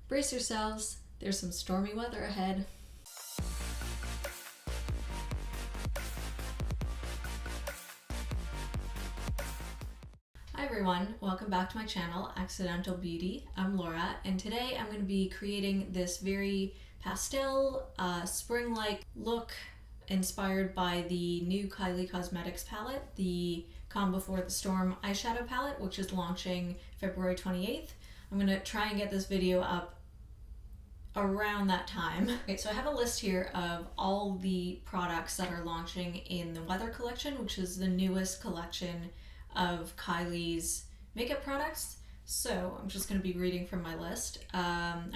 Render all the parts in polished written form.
Brace yourselves, there's some stormy weather ahead. Hi everyone, welcome back to my channel, Accidental Beauty. I'm Laura, and today I'm going to be creating this very pastel, spring-like look inspired by the new Kylie Cosmetics palette, the Calm Before the Storm eyeshadow palette, which is launching February 28th. I'm going to try and get this video up around that time. Okay, so I have a list here of all the products that are launching in the Weather collection, which is the newest collection of Kylie's makeup products. So I'm just going to be reading from my list.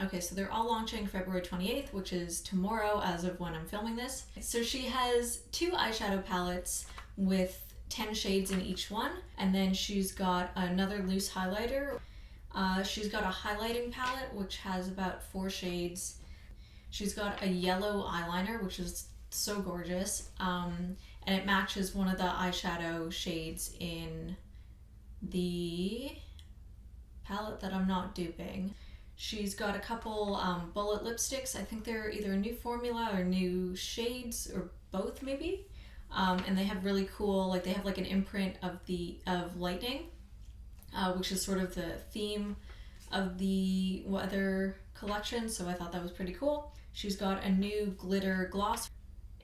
Okay, so they're all launching February 28th, which is tomorrow as of when I'm filming this. So she has 2 eyeshadow palettes with 10 shades in each one, and then she's got another loose highlighter. She's got a highlighting palette which has about 4 shades. She's got a yellow eyeliner which is so gorgeous, and it matches one of the eyeshadow shades in the palette that I'm not duping. She's got a couple bullet lipsticks. I think they're either a new formula or new shades or both maybe, and they have really cool, like they have like an imprint of lightning, which is sort of the theme of the Weather collection, so I thought that was pretty cool. She's got a new glitter gloss,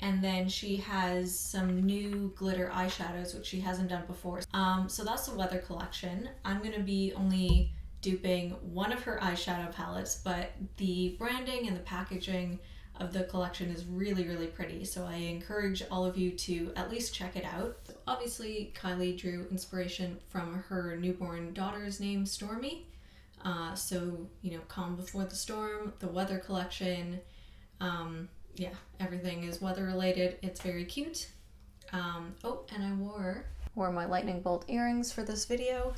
and then she has some new glitter eyeshadows, which she hasn't done before. So that's the Weather collection. I'm going to be only duping one of her eyeshadow palettes, but the branding and the packaging of the collection is really, really pretty, so I encourage all of you to at least check it out. Obviously, Kylie drew inspiration from her newborn daughter's name, Stormy. So, you know, Calm Before the Storm, the Weather collection, yeah, everything is weather related. It's very cute. Oh, and I wore my lightning bolt earrings for this video.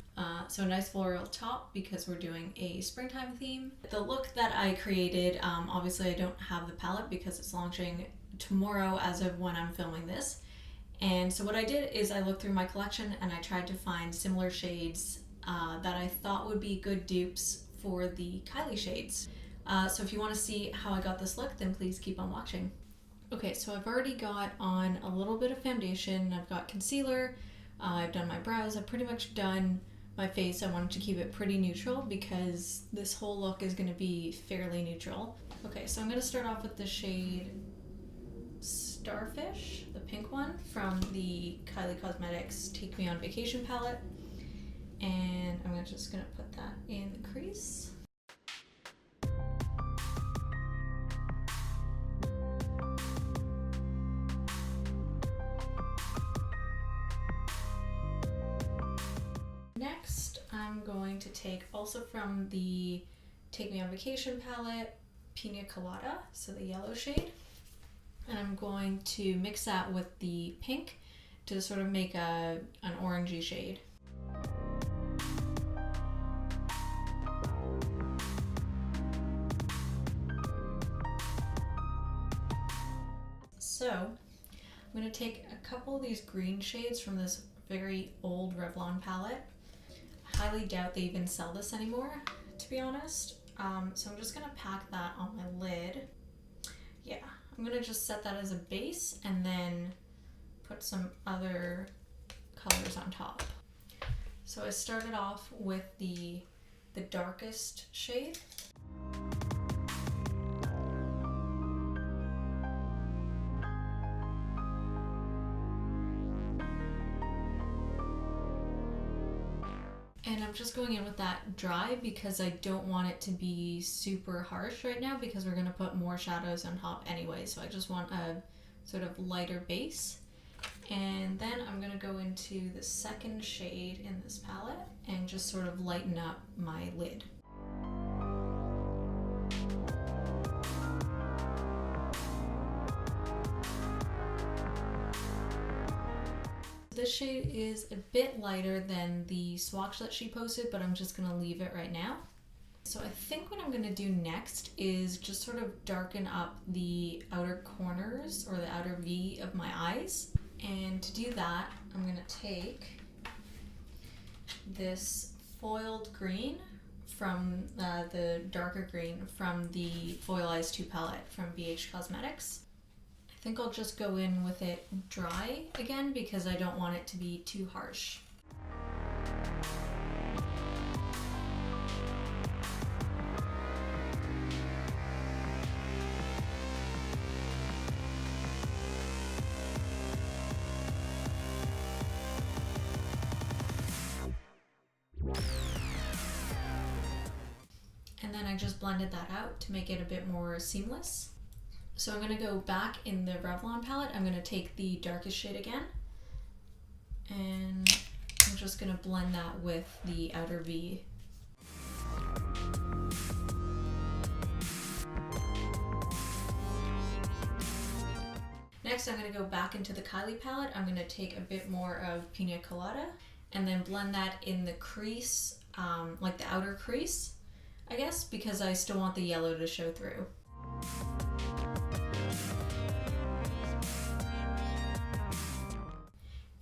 So a nice floral top because we're doing a springtime theme. The look that I created, obviously I don't have the palette because it's launching tomorrow as of when I'm filming this. And so what I did is I looked through my collection and I tried to find similar shades that I thought would be good dupes for the Kylie shades. So if you want to see how I got this look, then please keep on watching. Okay, so I've already got on a little bit of foundation. I've got concealer. I've done my brows. I've pretty much done my face. I wanted to keep it pretty neutral because this whole look is going to be fairly neutral. Okay, so I'm going to start off with the shade Starfish, the pink one from the Kylie Cosmetics Take Me on Vacation palette. And I'm just going to put that in the crease. Next, I'm going to take, also from the Take Me on Vacation palette, Pina Colada, so the yellow shade, and I'm going to mix that with the pink to sort of make an orangey shade. So I'm going to take a couple of these green shades from this very old Revlon palette. I highly doubt they even sell this anymore, to be honest. So I'm just going to pack that on my lid. Yeah, I'm going to just set that as a base and then put some other colors on top. So I started off with the darkest shade. And I'm just going in with that dry because I don't want it to be super harsh right now because we're going to put more shadows on top anyway. So I just want a sort of lighter base. And then I'm going to go into the second shade in this palette and just sort of lighten up my lid. This shade is a bit lighter than the swatch that she posted, but I'm just gonna leave it right now. So I think what I'm gonna do next is just sort of darken up the outer corners or the outer V of my eyes. And to do that, I'm gonna take this foiled green from the darker green from the Foil-Eyes 2 palette from BH Cosmetics. I think I'll just go in with it dry again because I don't want it to be too harsh. And then I just blended that out to make it a bit more seamless. So I'm going to go back in the Revlon palette. I'm going to take the darkest shade again. And I'm just going to blend that with the outer V. Next, I'm going to go back into the Kylie palette. I'm going to take a bit more of Pina Colada and then blend that in the crease, like the outer crease, I guess, because I still want the yellow to show through.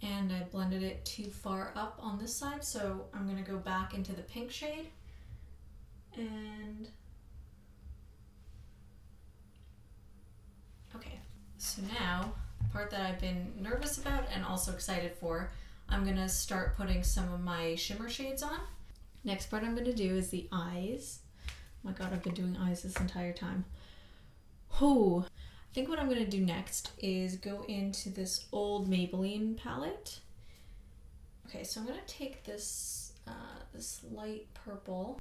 And I blended it too far up on this side, so I'm going to go back into the pink shade. And okay, so now the part that I've been nervous about and also excited for, I'm going to start putting some of my shimmer shades on. Next part I'm going to do is the eyes. Oh my god, I've been doing eyes this entire time. Oh, I think what I'm going to do next is go into this old Maybelline palette. Okay, so I'm going to take this, this light purple.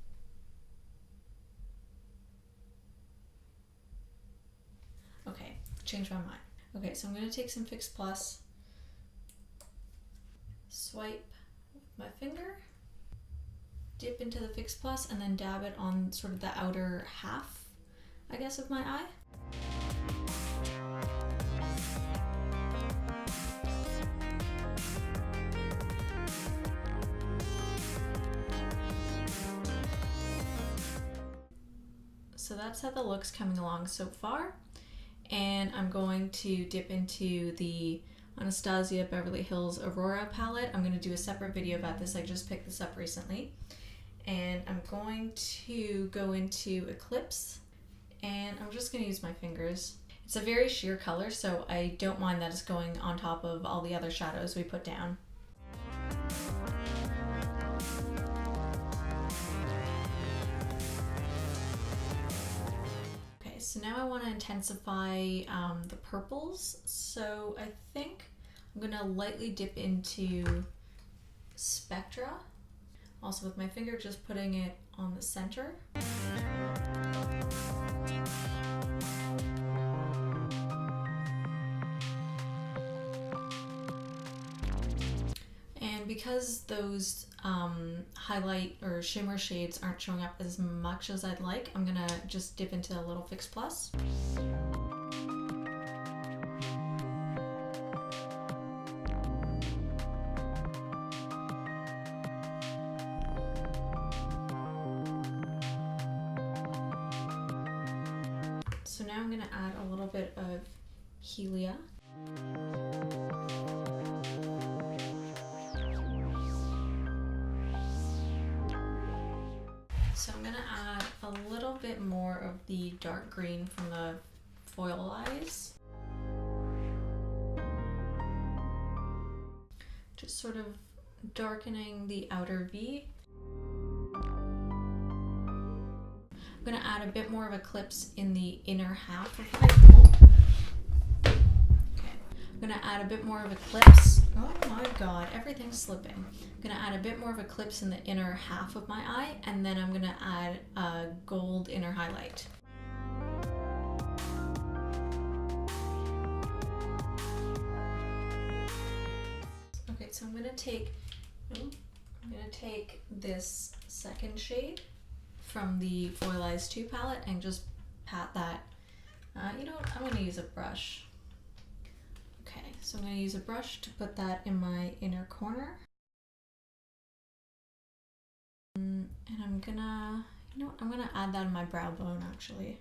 Okay, changed my mind. Okay, so I'm going to take some Fix Plus, swipe with my finger, dip into the Fix Plus, and then dab it on sort of the outer half, I guess, of my eye. So that's how the look's coming along so far. And I'm going to dip into the ANASTASIA Beverly Hills Aurora palette. I'm going to do a separate video about this. I just picked this up recently. And I'm going to go into Eclipse, and I'm just going to use my fingers. It's a very sheer color, so I don't mind that it's going on top of all the other shadows we put down. Okay, so now I want to intensify the purples, so I think I'm going to lightly dip into Spectra. Also with my finger, just putting it on the center. And because those highlight or shimmer shades aren't showing up as much as I'd like, I'm gonna just dip into a little Fix Plus. So now I'm going to add a little bit of Helia. So I'm going to add a little bit more of the dark green from the Foil-Eyes. Just sort of darkening the outer V. I'm going to add a bit more of Eclipse in the inner half of my pool. Okay. I'm going to add a bit more of Eclipse. Oh my god, everything's slipping. I'm going to add a bit more of Eclipse in the inner half of my eye, and then I'm going to add a gold inner highlight. Okay, so I'm going to take this second shade from the Foil-Eyes 2 palette and just pat that. You know what, I'm going to use a brush. Okay, so I'm going to use a brush to put that in my inner corner. And I'm going to, you know what, I'm going to add that in my brow bone actually.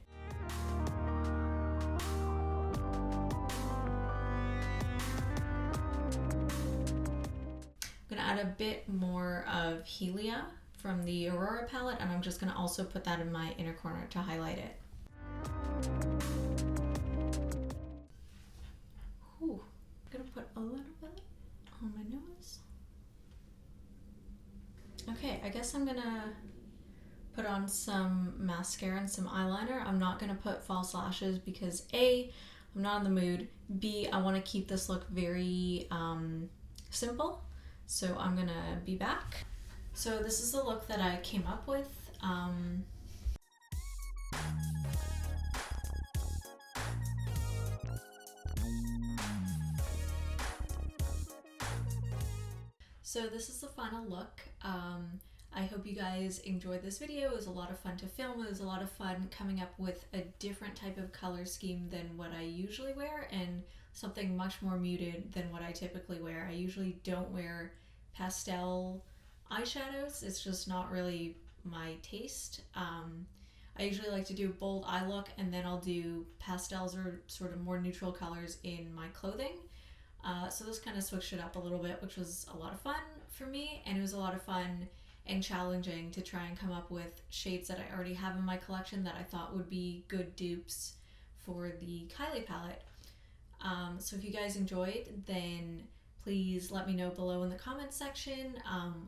I'm going to add a bit more of Helia from the Aurora palette, and I'm just going to also put that in my inner corner to highlight it. Ooh, I'm going to put a little bit on my nose. Okay, I guess I'm going to put on some mascara and some eyeliner. I'm not going to put false lashes because A, I'm not in the mood. B, I want to keep this look very simple. So I'm going to be back. So this is the look that I came up with. So this is the final look. I hope you guys enjoyed this video. It was a lot of fun to film. It was a lot of fun coming up with a different type of color scheme than what I usually wear, and something much more muted than what I typically wear. I usually don't wear pastel eyeshadows. It's just not really my taste. I usually like to do a bold eye look, and then I'll do pastels or sort of more neutral colors in my clothing. So this kind of switched it up a little bit, which was a lot of fun for me, and it was a lot of fun and challenging to try and come up with shades that I already have in my collection that I thought would be good dupes for the Kylie palette. So if you guys enjoyed, then please let me know below in the comments section.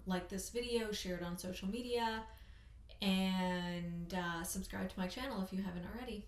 Like this video, share it on social media, and subscribe to my channel if you haven't already.